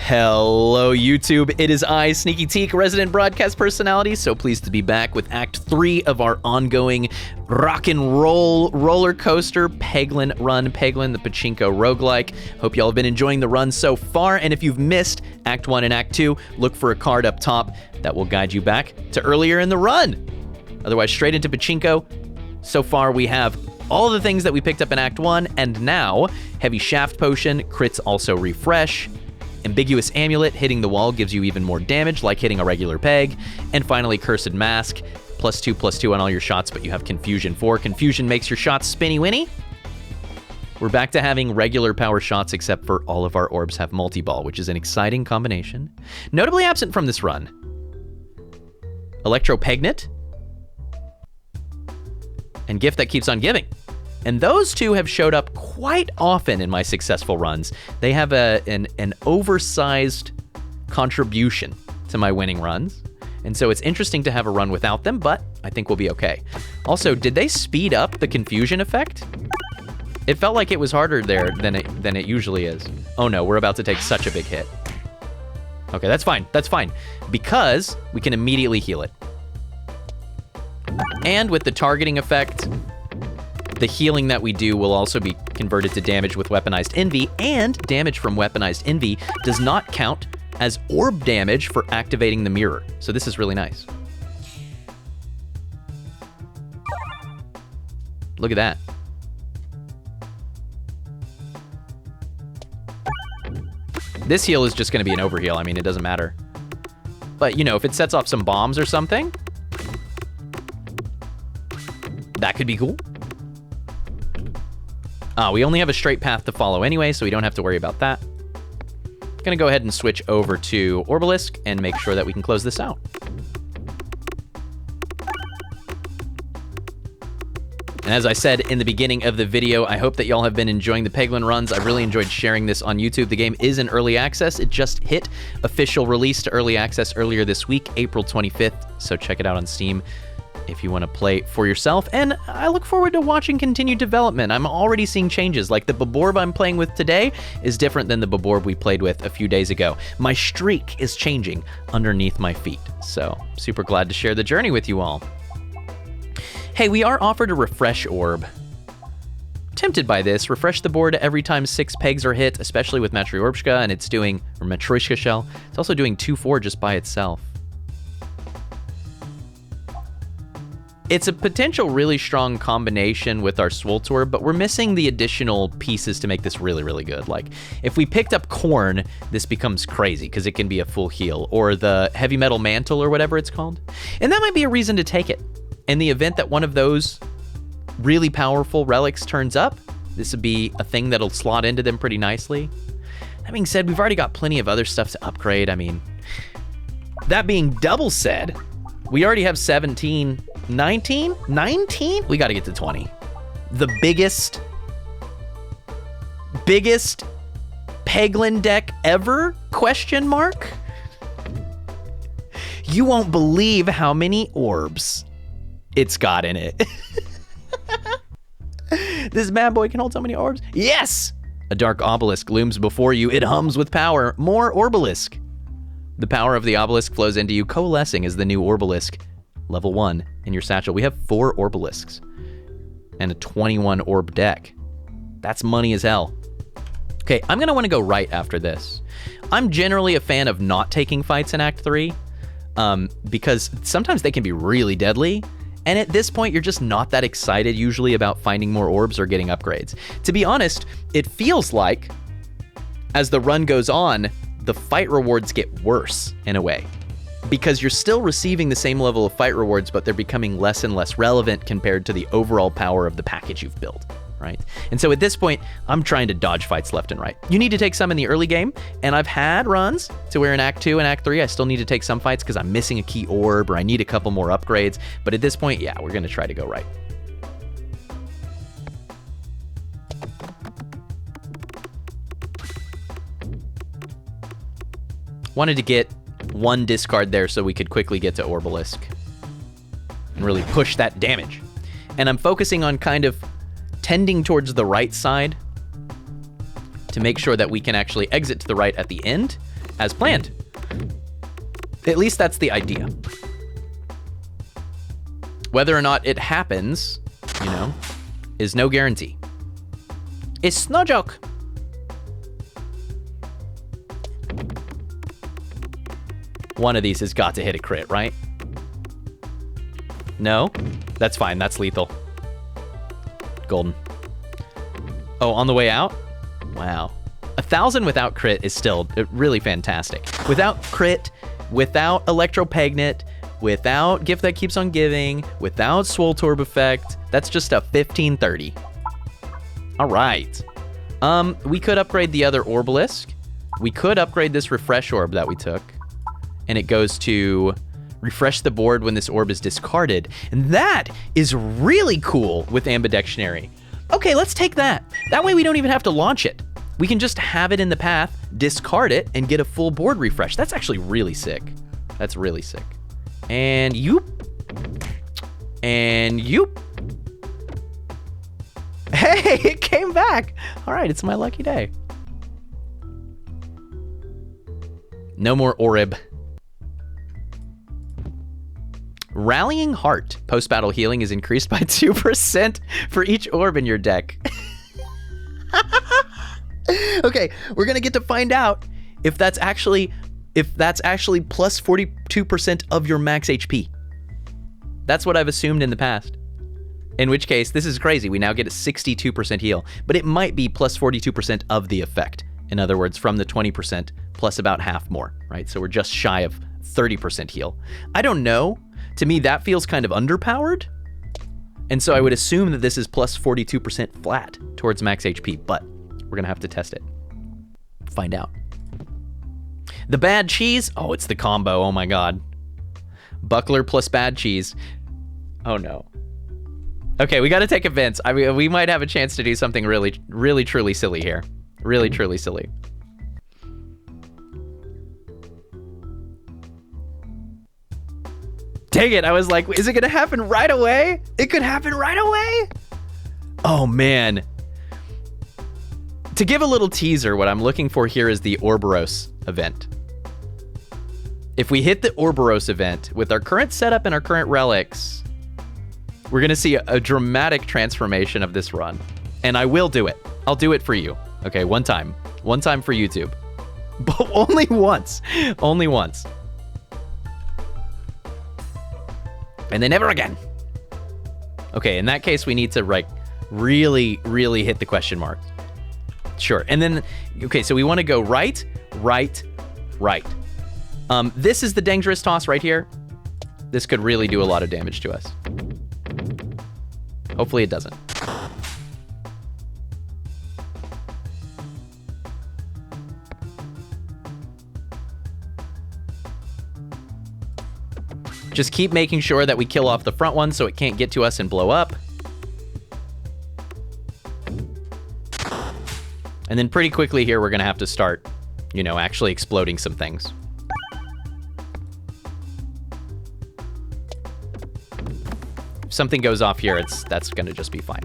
Hello, YouTube. It is I, Sneaky Teak, resident broadcast personality, so pleased to be back with Act 3 of our ongoing rock and roll roller coaster Peglin run, Peglin, the Pachinko Roguelike. Hope y'all have been enjoying the run so far, and if you've missed Act 1 and Act 2, look for a card up top that will guide you back to earlier in the run. Otherwise, straight into Pachinko. So far, we have all the things that we picked up in Act 1, and now, Heavy Shaft Potion, crits also refresh. Ambiguous Amulet, hitting the wall gives you even more damage, like hitting a regular peg. And finally, Cursed Mask, +2/+2 on all your shots, but you have Confusion 4. Confusion makes your shots spinny-winny. We're back to having regular power shots, except for all of our orbs have multi-ball, which is an exciting combination. Notably absent from this run, Electro Pegnet, and Gift That Keeps on Giving. And those two have showed up quite often in my successful runs. They have an oversized contribution to my winning runs. And so it's interesting to have a run without them, but I think we'll be okay. Also, did they speed up the confusion effect? It felt like it was harder there than it usually is. Oh no, we're about to take such a big hit. Okay, that's fine, because we can immediately heal it. And with the targeting effect, the healing that we do will also be converted to damage with Weaponized Envy, and damage from Weaponized Envy does not count as orb damage for activating the mirror. So this is really nice. Look at that. This heal is just going to be an overheal. I mean, it doesn't matter. But, you know, if it sets off some bombs or something, that could be cool. We only have a straight path to follow anyway, so we don't have to worry about that. Gonna go ahead and switch over to Orbalisk and make sure that we can close this out. And as I said in the beginning of the video, I hope that y'all have been enjoying the Peglin runs. I really enjoyed sharing this on YouTube. The game is in early access. It just hit official release to early access earlier this week, April 25th, so check it out on Steam if you want to play for yourself, and I look forward to watching continued development. I'm already seeing changes, like the Baborb I'm playing with today is different than the Baborb we played with a few days ago. My streak is changing underneath my feet, so super glad to share the journey with you all. Hey, we are offered a refresh orb. Tempted by this. Refresh the board every time 6 pegs are hit, especially with Matryoshka, and it's doing, or Matryoshka Shell, it's also doing 2/4 just by itself. It's a potential really strong combination with our Swoltor, but we're missing the additional pieces to make this really, really good. Like, if we picked up Corn, this becomes crazy, because it can be a full heal, or the Heavy Metal Mantle, or whatever it's called. And that might be a reason to take it. In the event that one of those really powerful relics turns up, this would be a thing that'll slot into them pretty nicely. That being said, we've already got plenty of other stuff to upgrade. I mean, that being double said, we already have 17... 19? We gotta get to 20. The biggest Peglin deck ever? Question mark? You won't believe how many orbs it's got in it. This bad boy can hold so many orbs. Yes! A dark obelisk looms before you. It hums with power. More Orbalisk. The power of the obelisk flows into you, coalescing as the new Orbalisk. Level 1 in your satchel. We have 4 Orbalisks and a 21 orb deck. That's money as hell. Okay, I'm gonna wanna go right after this. I'm generally a fan of not taking fights in Act 3 because sometimes they can be really deadly. And at this point, you're just not that excited usually about finding more orbs or getting upgrades. To be honest, it feels like as the run goes on, the fight rewards get worse in a way, because you're still receiving the same level of fight rewards, but they're becoming less and less relevant compared to the overall power of the package you've built, right? And so at this point, I'm trying to dodge fights left and right. You need to take some in the early game, and I've had runs to where in Act 2 and Act 3, I still need to take some fights because I'm missing a key orb or I need a couple more upgrades. But at this point, yeah, we're gonna try to go right. Wanted to get one discard there so we could quickly get to Orbalisk and really push that damage. And I'm focusing on kind of tending towards the right side to make sure that we can actually exit to the right at the end as planned. At least that's the idea. Whether or not it happens, you know, is no guarantee. It's no joke. One of these has got to hit a crit, right? No? That's fine. That's lethal. Golden. Oh, on the way out? Wow. 1,000 without crit is still really fantastic. Without crit, without Electro-Pegnet, without Gift That Keeps on Giving, without Swoltorb effect, that's just a 1530. All right. We could upgrade the other Orbalisk. We could upgrade this Refresh Orb that we took. And it goes to refresh the board when this orb is discarded. And that is really cool with Ambidextrary. Okay, let's take that. That way we don't even have to launch it. We can just have it in the path, discard it, and get a full board refresh. That's actually really sick. That's really sick. And yoop. And yoop. Hey, it came back. All right, it's my lucky day. No more Orb. Rallying Heart. Post-battle healing is increased by 2% for each orb in your deck. Okay, we're gonna get to find out if that's actually plus 42% of your max HP. That's what I've assumed in the past. In which case, this is crazy. We now get a 62% heal, but it might be plus 42% of the effect. In other words, from the 20% plus about half more, right? So we're just shy of 30% heal. I don't know. To me, that feels kind of underpowered. And so I would assume that this is plus 42% flat towards max HP, but we're gonna have to test it. Find out. The bad cheese. Oh, it's the combo. Oh my God. Buckler plus bad cheese. Oh no. Okay, we gotta take events. I mean, we might have a chance to do something really, really, truly silly here. Really, truly silly. Dang it, I was like, is it gonna happen right away? It could happen right away? Oh man. To give a little teaser, what I'm looking for here is the Ouroboros event. If we hit the Ouroboros event with our current setup and our current relics, we're gonna see a dramatic transformation of this run. And I will do it. I'll do it for you. Okay, one time for YouTube. But only once, only once. And then never again. Okay, in that case, we need to like really, really hit the question mark. Sure, and then, okay, so we wanna go right, right, right. This is the dangerous toss right here. This could really do a lot of damage to us. Hopefully it doesn't. Just keep making sure that we kill off the front one so it can't get to us and blow up. And then pretty quickly here, we're gonna have to start, you know, actually exploding some things. If something goes off here, that's gonna just be fine.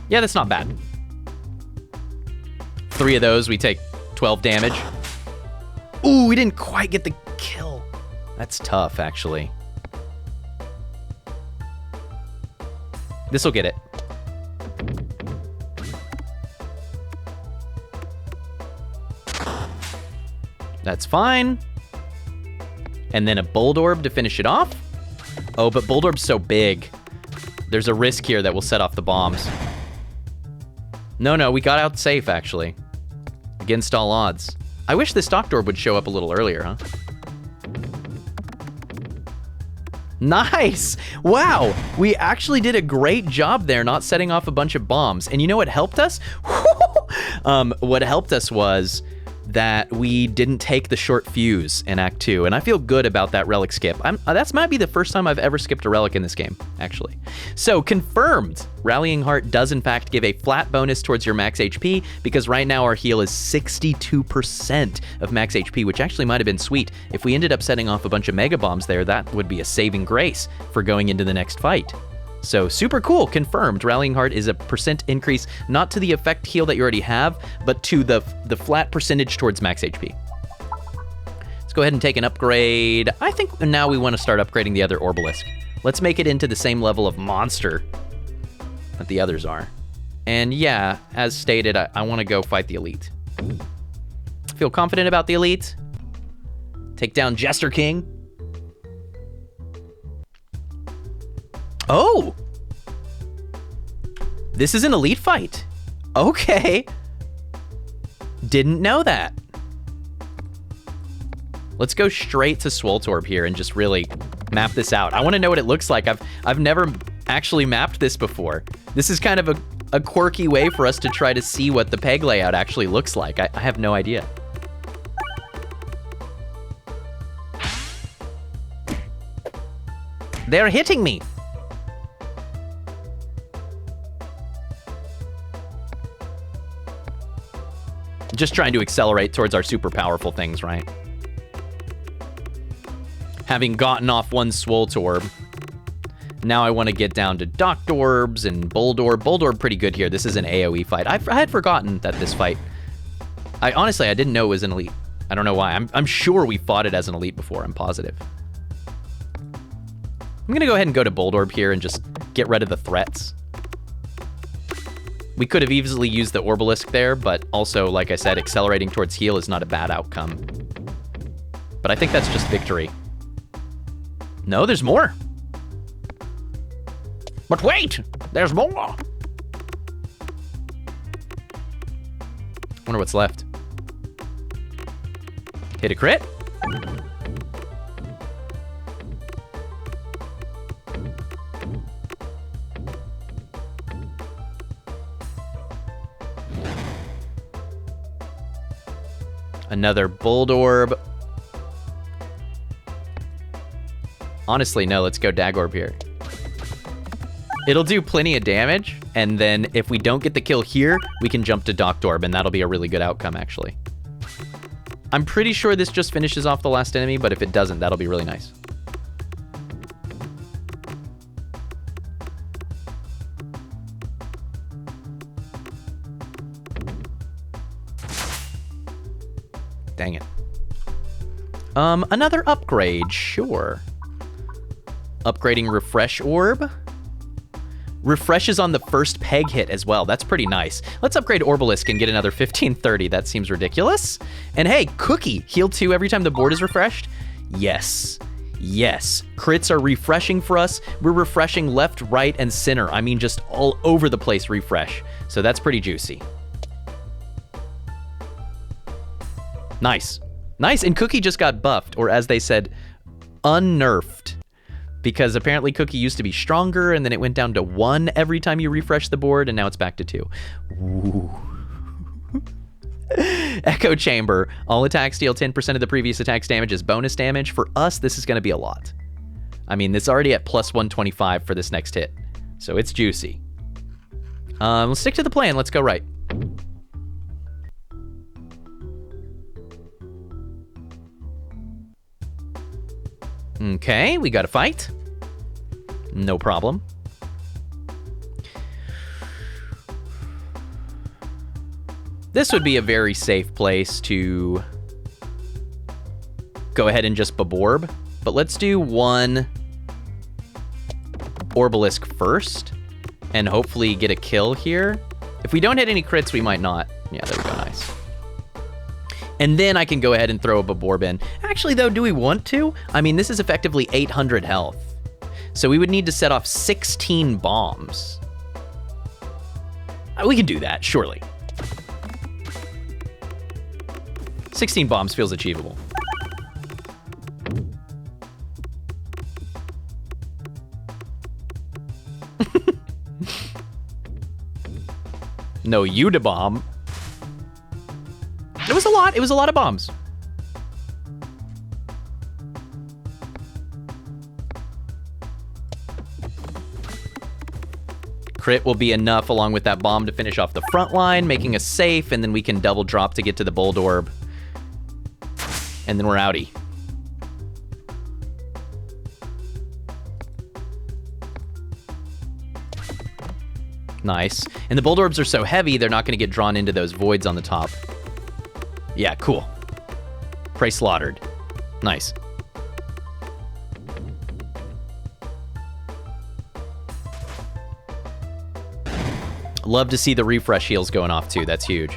Yeah, that's not bad. 3 of those, we take 12 damage. Ooh, we didn't quite get the kill. That's tough, actually. This'll get it. That's fine. And then a Bold Orb to finish it off. Oh, but Bold Orb's so big. There's a risk here that will set off the bombs. No, we got out safe, actually. Against all odds. I wish this Doctor Orb would show up a little earlier, huh? Nice! Wow, we actually did a great job there not setting off a bunch of bombs. And you know what helped us? What helped us was that we didn't take the short fuse in Act 2, and I feel good about that relic skip. That might be the first time I've ever skipped a relic in this game, actually. So, confirmed! Rallying Heart does in fact give a flat bonus towards your max HP, because right now our heal is 62% of max HP, which actually might have been sweet. If we ended up setting off a bunch of mega bombs there, that would be a saving grace for going into the next fight. So super cool, confirmed. Rallying Heart is a % increase, not to the effect heal that you already have, but to the flat percentage towards max HP. Let's go ahead and take an upgrade. I think now we want to start upgrading the other Orbalisk. Let's make it into the same level of monster that the others are. And yeah, as stated, I want to go fight the Elite. Feel confident about the Elite. Take down Jester King. Oh! This is an Elite fight. Okay. Didn't know that. Let's go straight to Swoltorb here and just really map this out. I want to know what it looks like. I've never actually mapped this before. This is kind of a quirky way for us to try to see what the peg layout actually looks like. I have no idea. They're hitting me. Just trying to accelerate towards our super powerful things, right? Having gotten off one Swoltorb, now I want to get down to Doctorbs and Boldorb. Boldorb pretty good here. This is an AoE fight. I had forgotten that this fight... Honestly, I didn't know it was an Elite. I don't know why. I'm sure we fought it as an Elite before. I'm positive. I'm going to go ahead and go to Boldorb here and just get rid of the threats. We could have easily used the Orbalisk there, but also, like I said, accelerating towards heal is not a bad outcome. But I think that's just victory. No, there's more. But wait, there's more. Wonder what's left. Hit a crit. Another Boldorb. Honestly, no, let's go Dagorb here. It'll do plenty of damage, and then if we don't get the kill here, we can jump to Doctorb, and that'll be a really good outcome, actually. I'm pretty sure this just finishes off the last enemy, but if it doesn't, that'll be really nice. Dang it. Another upgrade, sure. Upgrading Refresh Orb. Refreshes on the first peg hit as well. That's pretty nice. Let's upgrade Orbalisk and get another 1530. That seems ridiculous. And hey, Cookie, heal 2 every time the board is refreshed. Yes. Yes. Crits are refreshing for us. We're refreshing left, right, and center. I mean, just all over the place refresh. So that's pretty juicy. Nice. Nice. And Cookie just got buffed, or as they said, unnerfed. Because apparently Cookie used to be stronger, and then it went down to 1 every time you refresh the board, and now it's back to 2. Ooh. Echo Chamber. All attacks deal 10% of the previous attack's damage as bonus damage. For us, this is going to be a lot. I mean, it's already at plus 125 for this next hit. So it's juicy. Let's stick to the plan. Let's go right. Okay, we got a fight. No problem. This would be a very safe place to go ahead and just Baborb. But let's do one Orbalisk first and hopefully get a kill here. If we don't hit any crits, we might not. Yeah, there we go, nice. And then I can go ahead and throw a Baborb in. Actually, though, do we want to? I mean, this is effectively 800 health. So we would need to set off 16 bombs. We can do that, surely. 16 bombs feels achievable. No, you to bomb. It was a lot. It was a lot of bombs. Crit will be enough along with that bomb to finish off the front line, making us safe, and then we can double drop to get to the Boldorb. And then we're outie. Nice. And the bolt orbs are so heavy, they're not going to get drawn into those voids on the top. Yeah, cool. Prey slaughtered. Nice. Love to see the refresh heals going off too. That's huge.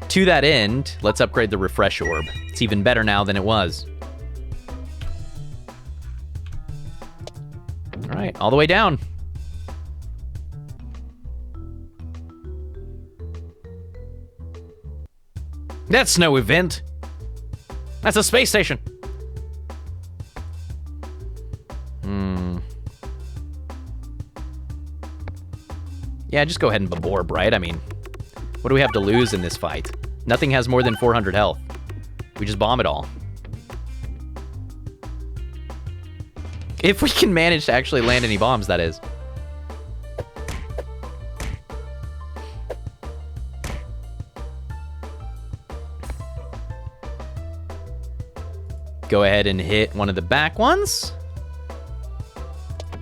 To that end, let's upgrade the refresh orb. It's even better now than it was. All right, all the way down. That's no event. That's a space station. Yeah, just go ahead and Baborb, right? I mean, what do we have to lose in this fight? Nothing has more than 400 health. We just bomb it all. If we can manage to actually land any bombs, that is. Go ahead and hit one of the back ones.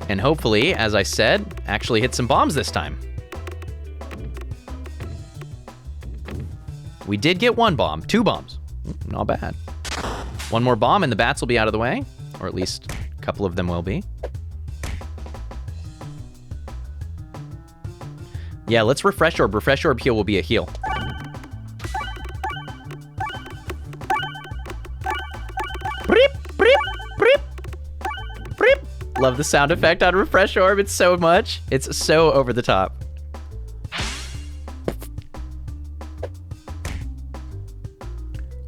And hopefully, as I said, actually hit some bombs this time. We did get one bomb, 2 bombs. Not bad. One more bomb and the bats will be out of the way, or at least a couple of them will be. Yeah, let's refresh orb. Refresh orb heal will be a heal. Love the sound effect on refresh orb. It's so much. It's so over the top.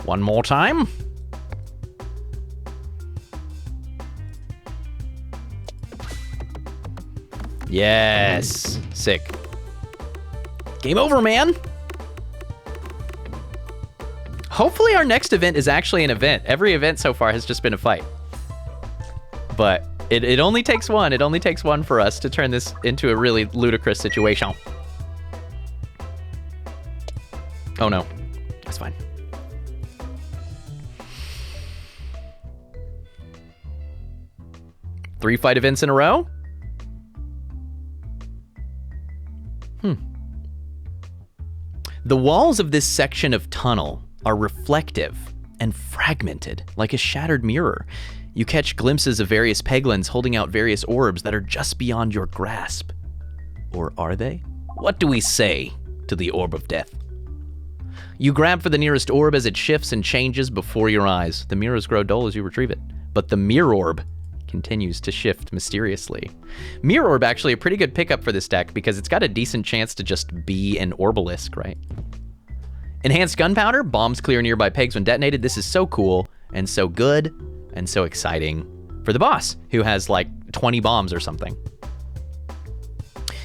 One more time. Yes. Sick. Game over, man. Hopefully our next event is actually an event. Every event so far has just been a fight. But it only takes one. It only takes one for us to turn this into a really ludicrous situation. Oh no. That's fine. Three fight events in a row? The walls of this section of tunnel are reflective and fragmented like a shattered mirror. You catch glimpses of various Peglins holding out various orbs that are just beyond your grasp. Or are they? What do we say to the Orb of Death? You grab for the nearest orb as it shifts and changes before your eyes. The mirrors grow dull as you retrieve it, but the Mirror Orb continues to shift mysteriously. Mirror Orb actually a pretty good pickup for this deck because it's got a decent chance to just be an Orbalisk, right? Enhanced Gunpowder, bombs clear nearby pegs when detonated. This is so cool and so good and so exciting for the boss, who has like 20 bombs or something.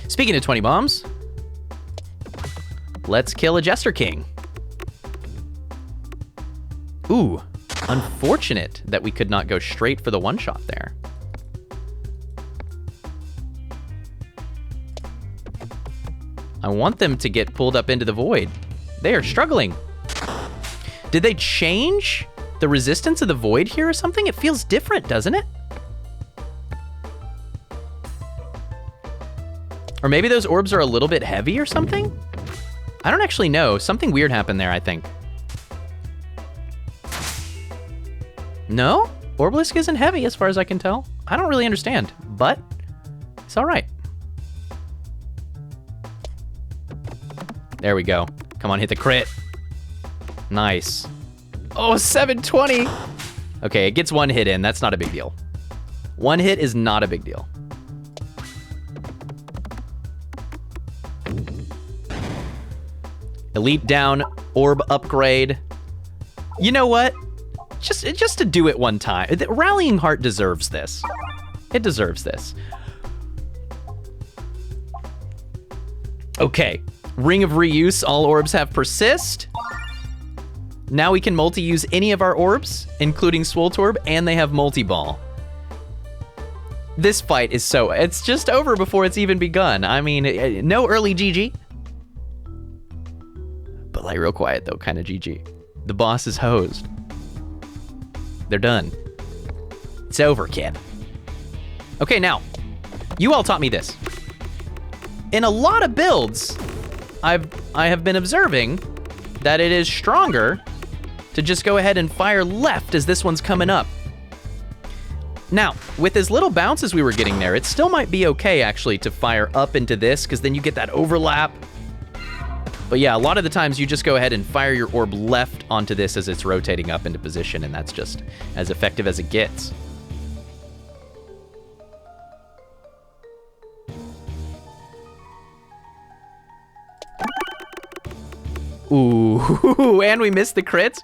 Speaking of 20 bombs, let's kill a Jester King. Ooh, unfortunate that we could not go straight for the one-shot there. I want them to get pulled up into the void. They are struggling. Did they change the resistance of the void here or something? It feels different, doesn't it? Or maybe those orbs are a little bit heavy or something? I don't actually know. Something weird happened there, I think. No? Orbalisk isn't heavy as far as I can tell. I don't really understand, but it's all right. There we go. Come on, hit the crit. Nice. Oh, 720. Okay, it gets one hit in. That's not a big deal. One hit is not a big deal. Elite down, orb upgrade. You know what? Just to do it one time. Rallying Heart deserves this. It deserves this. Okay. Ring of Reuse, all orbs have persist. Now we can multi-use any of our orbs, including Swoltorb, and they have multi-ball. This fight is so... It's just over before it's even begun. I mean, no early GG. But like real quiet though, kind of GG. The boss is hosed. They're done. It's over, kid. Okay, now, you all taught me this. in a lot of builds, I have been observing that it is stronger to just go ahead and fire left as this one's coming up. Now, with as little bounce as we were getting there, it still might be okay, actually, to fire up into this, because then you get that overlap. But yeah, a lot of the times you just go ahead and fire your orb left onto this as it's rotating up into position, and that's just as effective as it gets. Ooh, and we missed the crits.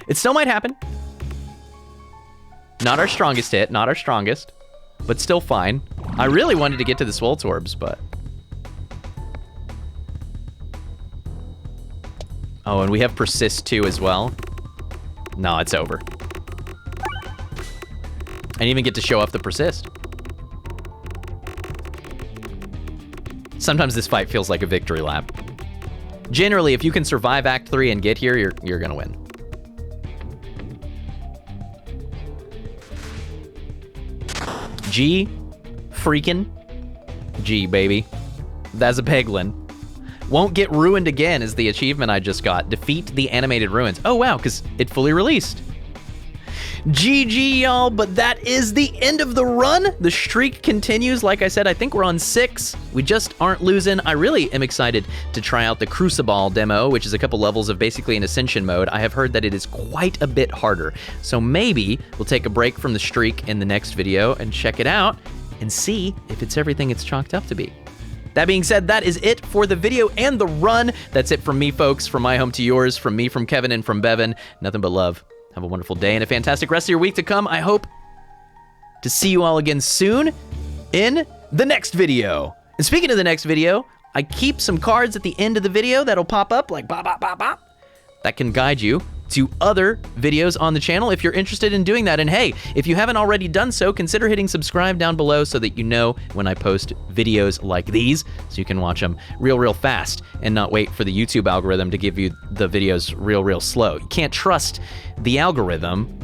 It still might happen. Not our strongest hit, not our strongest, but still fine. I really wanted to get to the Swolt's Orbs, but... Oh, and we have Persist too as well. No, it's over. I didn't even get to show off the Persist. Sometimes this fight feels like a victory lap. Generally, if you can survive Act 3 and get here, you're gonna win. G, freaking G, baby. That's a Peglin. Won't get ruined again is the achievement I just got. Defeat the animated ruins. Oh wow, because it fully released. GG, y'all, but that is the end of the run. The streak continues. Like I said, I think we're on 6. We just aren't losing. I really am excited to try out the Crucible demo, which is a couple levels of basically an Ascension mode. I have heard that it is quite a bit harder. So maybe we'll take a break from the streak in the next video and check it out and see if it's everything it's chalked up to be. That being said, that is it for the video and the run. That's it from me, folks. From my home to yours, from me, from Kevin, and from Bevan. Nothing but love. Have a wonderful day and a fantastic rest of your week to come. I hope to see you all again soon in the next video. And speaking of the next video, I keep some cards at the end of the video that'll pop up like bop, bop, bop, bop. That can guide you to other videos on the channel if you're interested in doing that. And hey, if you haven't already done so, consider hitting subscribe down below so that you know when I post videos like these, so you can watch them real fast and not wait for the YouTube algorithm to give you the videos real slow. You can't trust the algorithm.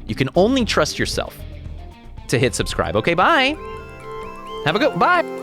You can only trust yourself to hit subscribe. Okay, bye. Have a good, bye.